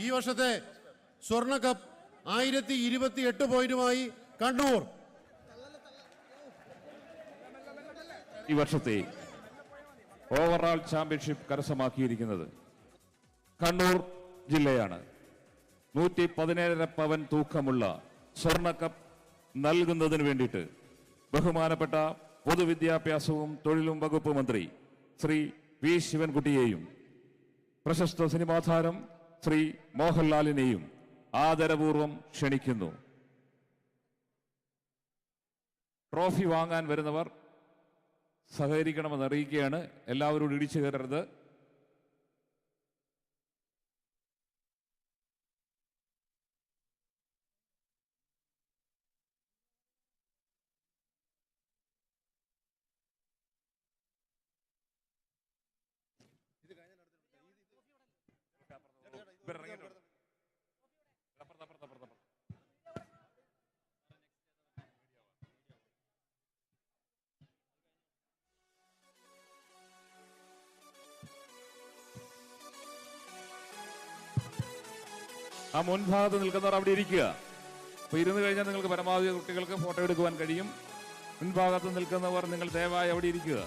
ഈ വർഷത്തെ സ്വർണ്ണ കപ്പ് 1028 പോയിന്റുമായി കണ്ണൂർ. ഈ വർഷത്തെ ഓവറോൾ ചാമ്പ്യൻഷിപ്പ് കരസ്ഥമാക്കിയിരിക്കുന്നത് കണ്ണൂർ ജില്ലയാണ്. 117.5 പവൻ തൂക്കമുള്ള സ്വർണ്ണ കപ്പ് നൽകുന്നതിന് വേണ്ടിയിട്ട് ബഹുമാനപ്പെട്ട പൊതുവിദ്യാഭ്യാസവും തൊഴിലും വകുപ്പ് മന്ത്രി ശ്രീ വി ശിവൻകുട്ടിയെയും പ്രശസ്ത സിനിമാ താരം ശ്രീ മോഹൻലാലിനെയും ആദരപൂർവം ക്ഷണിക്കുന്നു. ട്രോഫി വാങ്ങാൻ വരുന്നവർ സഹകരിക്കണമെന്ന് അറിയിക്കുകയാണ്. എല്ലാവരോടും ഇടിച്ചു കയറരുത്. ആ മുൻഭാഗത്ത് നിൽക്കുന്നവർ അവിടെ ഇരിക്കുക. അപ്പൊ ഇരുന്ന് കഴിഞ്ഞാൽ നിങ്ങൾക്ക് പരമാവധി കുട്ടികൾക്ക് ഫോട്ടോ എടുക്കുവാൻ കഴിയും. മുൻഭാഗത്ത് നിൽക്കുന്നവർ നിങ്ങൾ ദയവായി അവിടെ ഇരിക്കുക.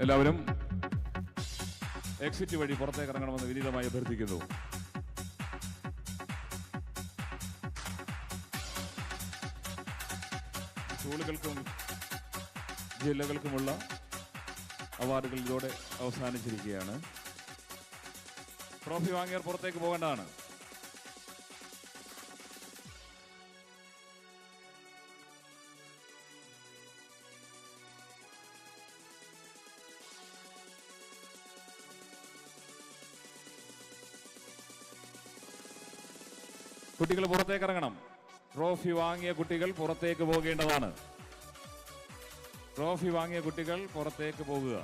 എല്ലാവരും എക്സിറ്റ് വഴി പുറത്തേക്ക് ഇറങ്ങണമെന്ന് വിനീതമായി അഭ്യർത്ഥിക്കുന്നു. സ്കൂളുകൾക്കും ജില്ലകൾക്കുമുള്ള അവാർഡുകൾ ഇതോടെ അവസാനിച്ചിരിക്കുകയാണ്. ട്രോഫി വാങ്ങിയവർ പുറത്തേക്ക് പോകേണ്ടതാണ്. കുട്ടികൾ പുറത്തേക്ക് ഇറങ്ങണം. ട്രോഫി വാങ്ങിയ കുട്ടികൾ പുറത്തേക്ക് പോകേണ്ടതാണ്. ട്രോഫി വാങ്ങിയ കുട്ടികൾ പുറത്തേക്ക് പോകുക.